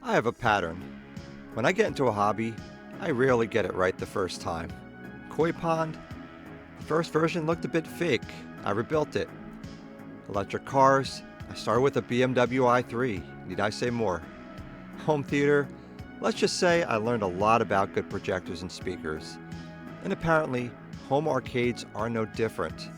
I have a pattern. When I get into a hobby, I rarely get it right the first time. Koi pond, the first version looked a bit fake. I rebuilt it. Electric cars, I started with a BMW i3. Need I say more? Home theater, let's just say I learned a lot about good projectors and speakers. And apparently, home arcades are no different.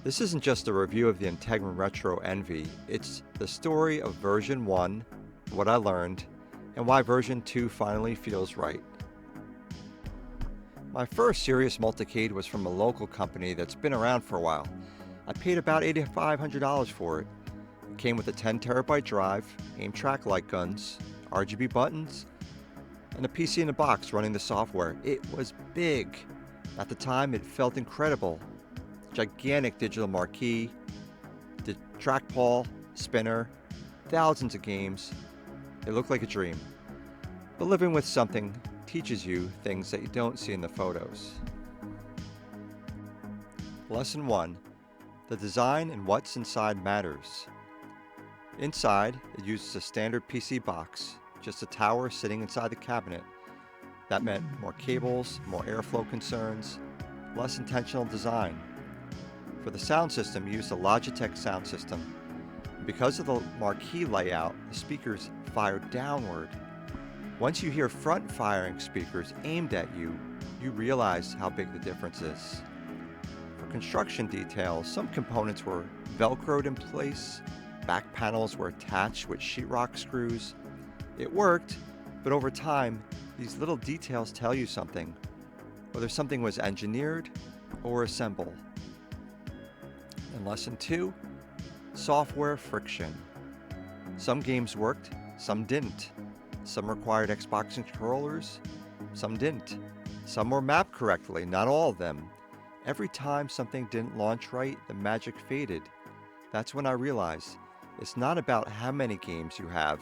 This isn't just a review of the Integrum Retro Envy, it's the story of version 1, what I learned, and why version 2 finally feels right. My first serious multicade was from a local company that's been around for a while. I paid about $8,500 for it. It came with a 10 terabyte drive, aim track light guns, RGB buttons, and a PC in a box running the software. It was big. At the time, it felt incredible. Gigantic digital marquee, the trackball, spinner, thousands of games. It looked like a dream. But living with something teaches you things that you don't see in the photos. Lesson 1. The design and what's inside matters. Inside, it uses a standard PC box, just a tower sitting inside the cabinet. That meant more cables, more airflow concerns, less intentional design. For the sound system, you used a Logitech sound system. Because of the marquee layout, the speakers fire downward. Once you hear front-firing speakers aimed at you, you realize how big the difference is. For construction details, some components were velcroed in place, back panels were attached with sheetrock screws. It worked, but over time, these little details tell you something, whether something was engineered or assembled. In Lesson 2, software friction. Some games worked, some didn't. Some required Xbox controllers, some didn't. Some were mapped correctly, not all of them. Every time something didn't launch right, the magic faded. That's when I realized it's not about how many games you have,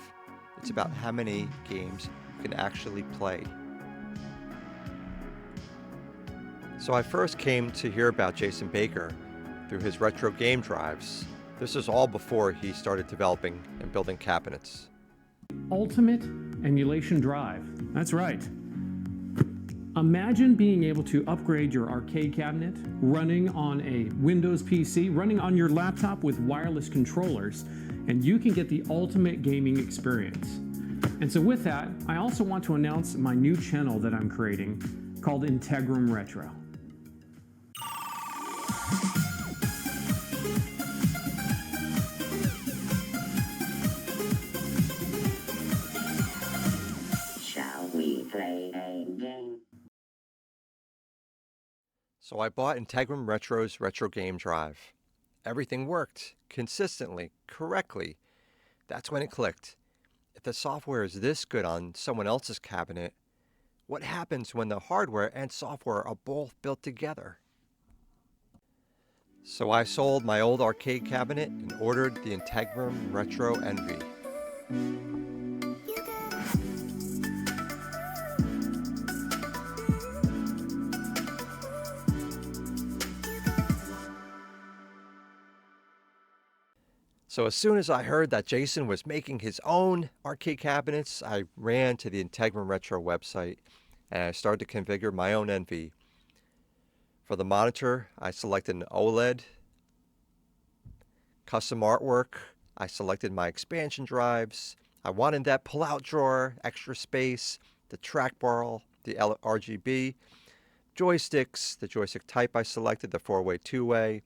it's about how many games you can actually play. So I first came to hear about Jasen Baker through his retro game drives. This is all before he started developing and building cabinets. Ultimate emulation drive. That's right. Imagine being able to upgrade your arcade cabinet, running on a Windows PC, running on your laptop with wireless controllers, and you can get the ultimate gaming experience. And so with that, I also want to announce my new channel that I'm creating called Integrum Retro. So I bought Integrum Retro's retro game drive. Everything worked consistently, correctly. That's when it clicked. If the software is this good on someone else's cabinet, what happens when the hardware and software are both built together? So I sold my old arcade cabinet and ordered the Integrum Retro Envy. So as soon as I heard that Jasen was making his own arcade cabinets, I ran to the Integrum Retro website and I started to configure my own Envy. For the monitor, I selected an OLED. Custom artwork, I selected my expansion drives. I wanted that pull-out drawer, extra space, the trackball, the RGB, joysticks, the joystick type I selected, the 4-way, 2-way,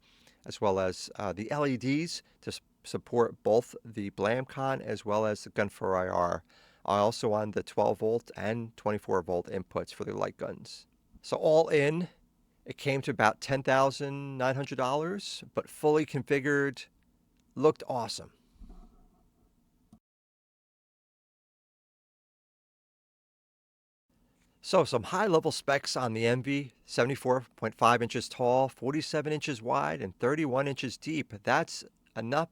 as well as the LEDs to support both the BlamCon as well as the Gun for IR. I also wanted the 12 volt and 24 volt inputs for the light guns. So all in, it came to about $10,900, but fully configured, looked awesome. So some high-level specs on the Envy: 74.5 inches tall, 47 inches wide, and 31 inches deep. That's enough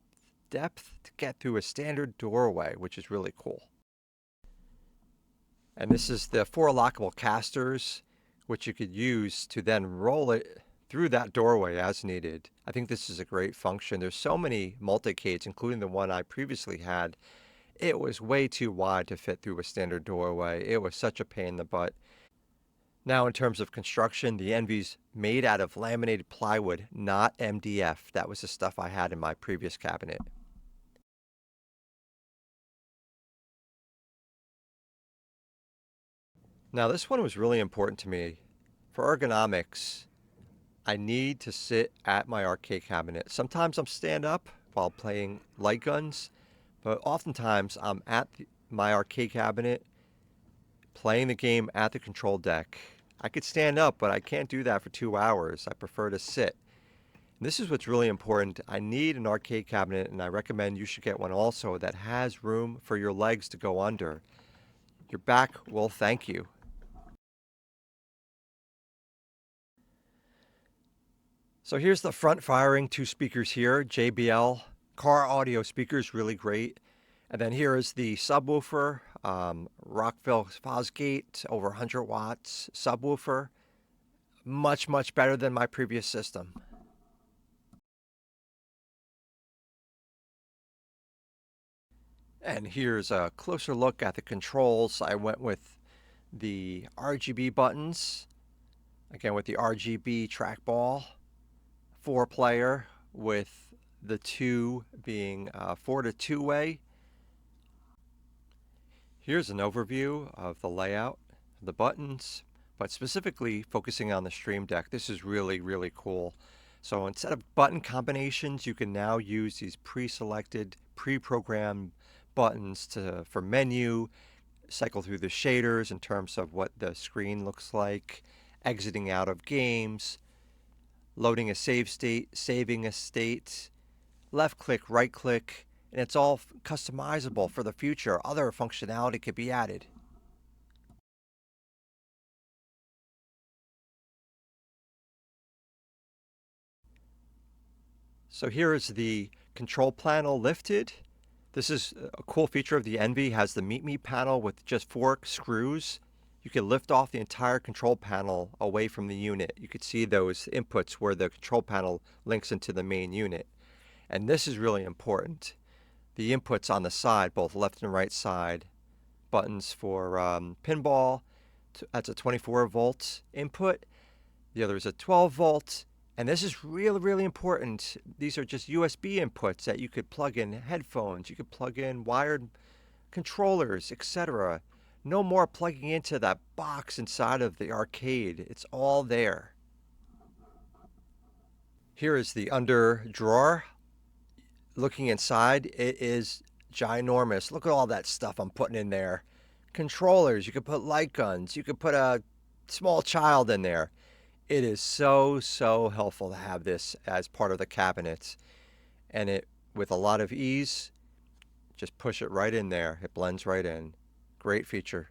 depth to get through a standard doorway, which is really cool. And this is the 4 lockable casters, which you could use to then roll it through that doorway as needed. I think this is a great function. There's so many multicades, including the one I previously had, It was way too wide to fit through a standard doorway. It was such a pain in the butt. Now, in terms of construction, the Envy's made out of laminated plywood, not MDF. That was the stuff I had in my previous cabinet. Now, this one was really important to me. For ergonomics, I need to sit at my arcade cabinet. Sometimes I'm stand up while playing light guns, but oftentimes I'm at my arcade cabinet playing the game at the control deck. I could stand up, but I can't do that for 2 hours. I prefer to sit. And this is what's really important. I need an arcade cabinet, and I recommend you should get one also that has room for your legs to go under. Your back will thank you. So here's the front firing 2 speakers here, JBL. Car audio speakers, really great. And then here is the subwoofer, Rockville Fosgate, over 100 watts subwoofer. Much, much better than my previous system. And here's a closer look at the controls. I went with the RGB buttons, again with the RGB trackball, 4-player with the 2 being 4 to 2-way. Here's an overview of the layout, the buttons, but specifically focusing on the Stream Deck. This is really, really cool. So instead of button combinations, you can now use these pre-selected, pre-programmed buttons for menu, cycle through the shaders in terms of what the screen looks like, exiting out of games, loading a save state, saving a state, left click, right click, and it's all customizable for the future. Other functionality could be added. So here is the control panel lifted. This is a cool feature of the Envy. It has the Meet Me panel with just 4 screws. You can lift off the entire control panel away from the unit. You could see those inputs where the control panel links into the main unit. And this is really important. The inputs on the side, both left and right side, buttons for pinball, that's a 24 volt input. The other is a 12 volt. And this is really, really important. These are just USB inputs that you could plug in headphones, you could plug in wired controllers, etc. No more plugging into that box inside of the arcade. It's all there. Here is the under drawer. Looking inside, it is ginormous. Look at all that stuff I'm putting in there. Controllers, you could put light guns, you could put a small child in there. It is so, so helpful to have this as part of the cabinet. And it, with a lot of ease, just push it right in there. It blends right in. Great feature.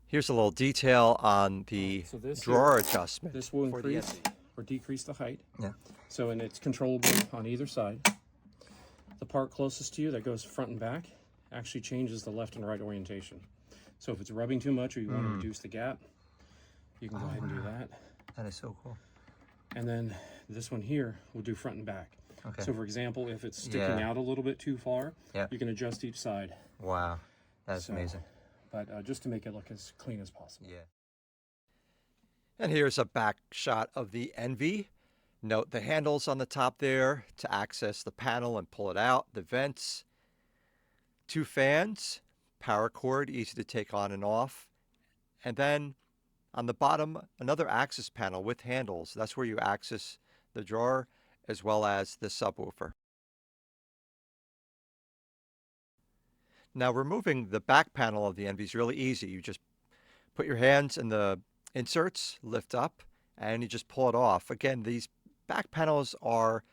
Here's a little detail on the So this drawer here, adjustment. this will for the increase Envy. or decrease the height. Yeah. So, and it's controllable on either side. The part closest to you that goes front and back actually changes the left and right orientation. So if it's rubbing too much or you want to reduce the gap, you can go ahead and do that. That is so cool. And then this one here will do front and back. Okay. So for example, if it's sticking out a little bit too far, you can adjust each side. Wow. That's amazing. But just to make it look as clean as possible. Yeah. And here's a back shot of the Envy. Note the handles on the top there to access the panel and pull it out, the vents, 2 fans, power cord, easy to take on and off. And then on the bottom, another access panel with handles. That's where you access the drawer as well as the subwoofer. Now removing the back panel of the Envy is really easy. You just put your hands in the inserts, lift up, and you just pull it off. Again, these back panels are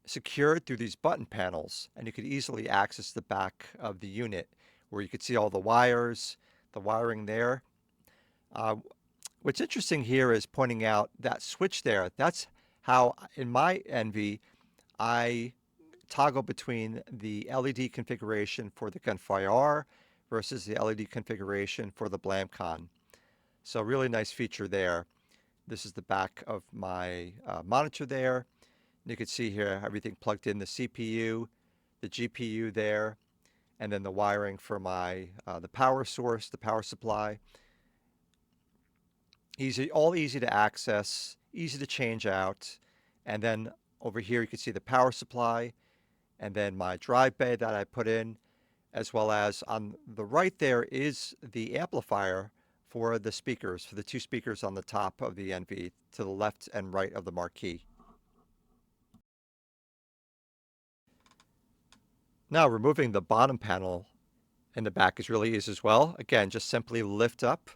secured through these button panels, and you could easily access the back of the unit where you could see all the wires, the wiring there. What's interesting here is pointing out that switch there. That's how in my Envy I toggle between the LED configuration for the Gunfire R versus the LED configuration for the Blamcon. So really nice feature there. This is the back of my monitor there. And you can see here everything plugged in, the CPU, the GPU there, and then the wiring for my the power source, the power supply. All easy to access, easy to change out. And then over here you can see the power supply and then my drive bay that I put in, as well as on the right there is the amplifier for the speakers, for the two speakers on the top of the Envy to the left and right of the marquee. Now removing the bottom panel in the back is really easy as well. Again, just simply lift up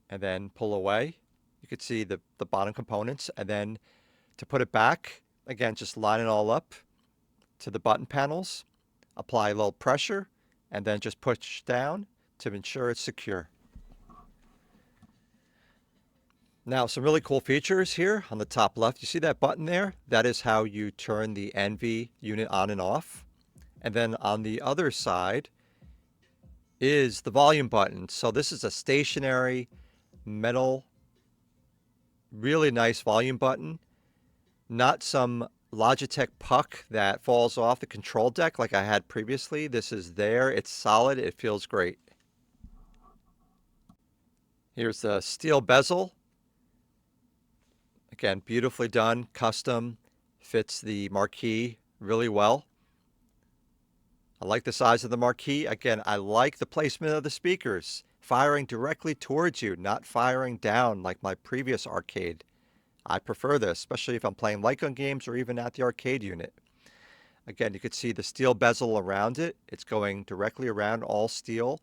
and then pull away. You can see the bottom components, and then to put it back, again, just line it all up to the button panels, apply a little pressure, and then just push down to ensure it's secure. Now, some really cool features here on the top left. You see that button there? That is how you turn the Envy unit on and off. And then on the other side is the volume button. So this is a stationary metal, really nice volume button. Not some Logitech puck that falls off the control deck like I had previously. This is there. It's solid. It feels great. Here's the steel bezel. Again, beautifully done, custom, fits the marquee really well. I like the size of the marquee. Again, I like the placement of the speakers, firing directly towards you, not firing down like my previous arcade. I prefer this, especially if I'm playing light gun games or even at the arcade unit. Again, you can see the steel bezel around it. It's going directly around, all steel,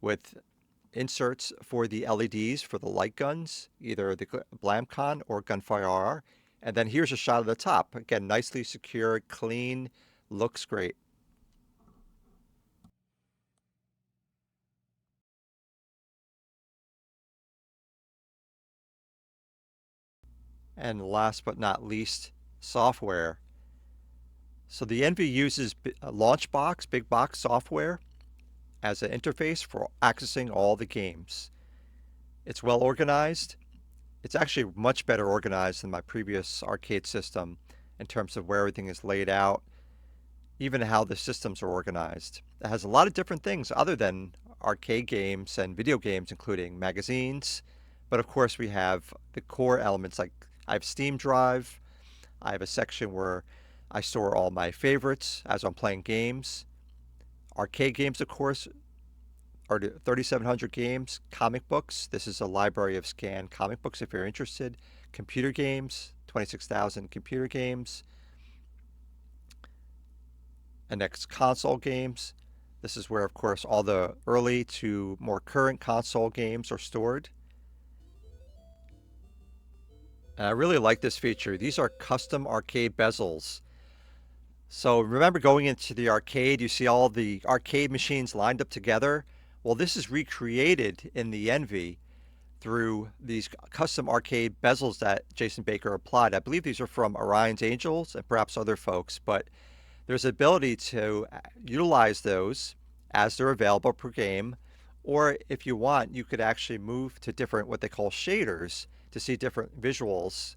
with inserts for the LEDs for the light guns, either the Blamcon or Gunfire RR. And then here's a shot of the top. Again, nicely secured, clean, looks great. And last but not least, software. So the Envy uses Launchbox, big box software, as an interface for accessing all the games. It's well organized. It's actually much better organized than my previous arcade system in terms of where everything is laid out, even how the systems are organized. It has a lot of different things other than arcade games and video games, including magazines. But of course, we have the core elements like I have Steam Drive. I have a section where I store all my favorites as I'm playing games. Arcade games, of course, are 3,700 games. Comic books, this is a library of scanned comic books if you're interested. Computer games, 26,000 computer games. And next, console games. This is where, of course, all the early to more current console games are stored. And I really like this feature. These are custom arcade bezels. So remember going into the arcade, you see all the arcade machines lined up together. Well, this is recreated in the Envy through these custom arcade bezels that Jason Baker applied. I believe these are from Orion's Angels and perhaps other folks, but there's the ability to utilize those as they're available per game, or if you want, you could actually move to different what they call shaders to see different visuals.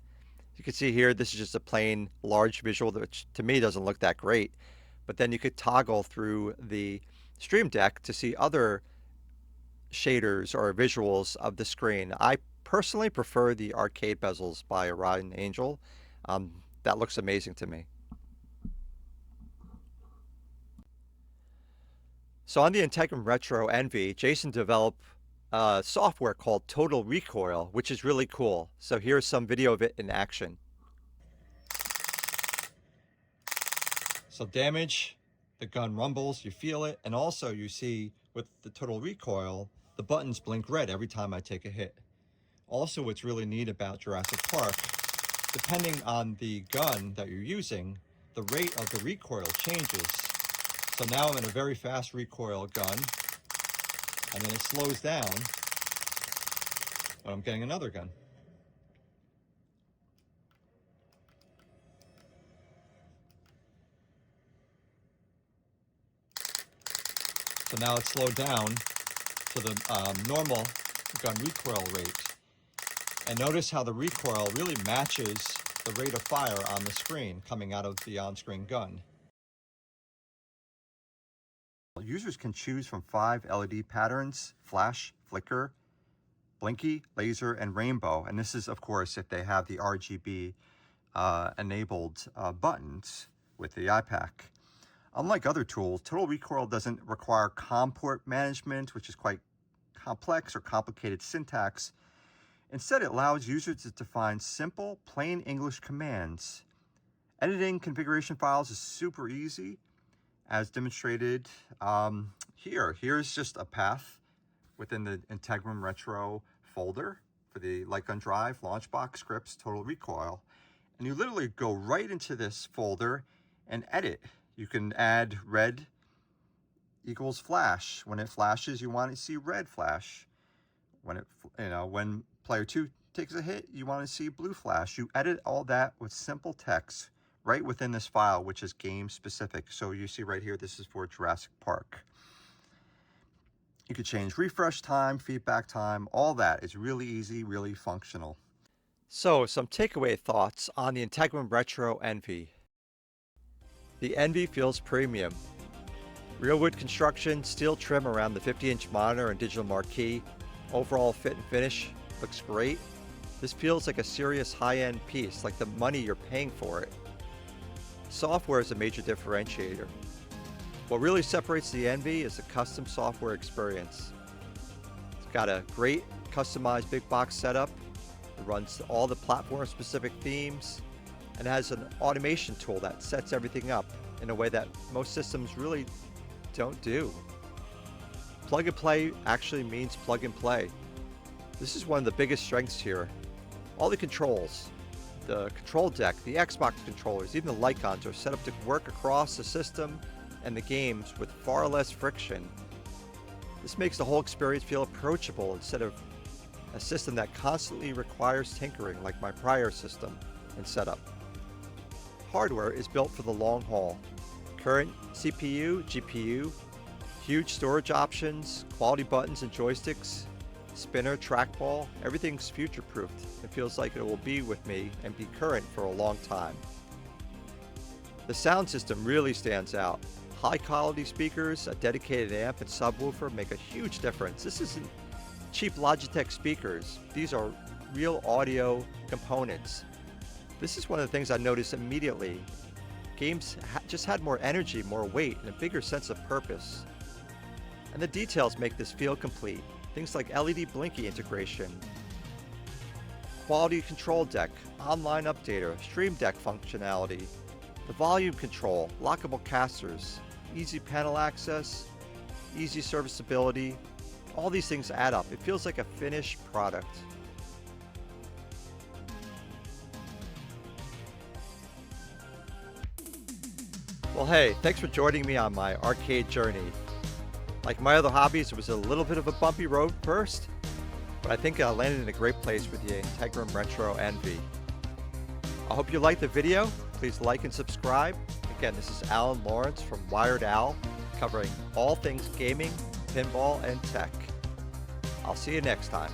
You can see here, this is just a plain large visual, which to me doesn't look that great, but then you could toggle through the Stream Deck to see other shaders or visuals of the screen. I personally prefer the arcade bezels by Orion Angel. That looks amazing to me. So on the Integrum Retro Envy, Jason developed software called Total Recoil, which is really cool. So here's some video of it in action. So damage, the gun rumbles, you feel it, and also you see with the Total Recoil, the buttons blink red every time I take a hit. Also, what's really neat about Jurassic Park, depending on the gun that you're using, the rate of the recoil changes. So now I'm in a very fast recoil gun, and then it slows down when I'm getting another gun. So now it's slowed down to the normal gun recoil rate. And notice how the recoil really matches the rate of fire on the screen coming out of the on-screen gun. Users can choose from 5 LED patterns: flash, flicker, blinky, laser, and rainbow. And this is, of course, if they have the RGB enabled buttons with the iPack. Unlike other tools, Total Recoil doesn't require COM port management, which is quite complex or complicated syntax. Instead, it allows users to define simple, plain English commands. Editing configuration files is super easy, as demonstrated here. Here's just a path within the Integrum Retro folder for the Light Gun Drive, Launchbox, Scripts, Total Recoil. And you literally go right into this folder and edit. You can add red equals flash. When it flashes, you want to see red flash. When player 2 takes a hit, you want to see blue flash. You edit all that with simple text right within this file, which is game specific. So you see right here, this is for Jurassic Park. You could change refresh time, feedback time, all that. It's really easy, really functional. So some takeaway thoughts on the Integrum Retro Envy. The Envy feels premium. Real wood construction, steel trim around the 50-inch monitor and digital marquee. Overall fit and finish looks great. This feels like a serious high-end piece, like the money you're paying for it. Software is a major differentiator. What really separates the Envy is the custom software experience. It's got a great customized big box setup. It runs all the platform-specific themes and has an automation tool that sets everything up in a way that most systems really don't do. Plug and play actually means plug and play. This is one of the biggest strengths here. All the controls, the control deck, the Xbox controllers, even the light guns are set up to work across the system and the games with far less friction. This makes the whole experience feel approachable instead of a system that constantly requires tinkering like my prior system and setup. Hardware is built for the long haul. Current CPU, GPU, huge storage options, quality buttons and joysticks, spinner, trackball, everything's future-proofed. It feels like it will be with me and be current for a long time. The sound system really stands out. High-quality speakers, a dedicated amp, and subwoofer make a huge difference. This isn't cheap Logitech speakers. These are real audio components. This is one of the things I noticed immediately. Games just had more energy, more weight, and a bigger sense of purpose. And the details make this feel complete. Things like LED blinky integration, quality control deck, online updater, stream deck functionality, the volume control, lockable casters, easy panel access, easy serviceability. All these things add up. It feels like a finished product. Well, hey, thanks for joining me on my arcade journey. Like my other hobbies, it was a little bit of a bumpy road first, but I think I landed in a great place with the Integrum Retro Envy. I hope you liked the video. Please like and subscribe. Again, this is Alan Lawrence from Wired Al, covering all things gaming, pinball, and tech. I'll see you next time.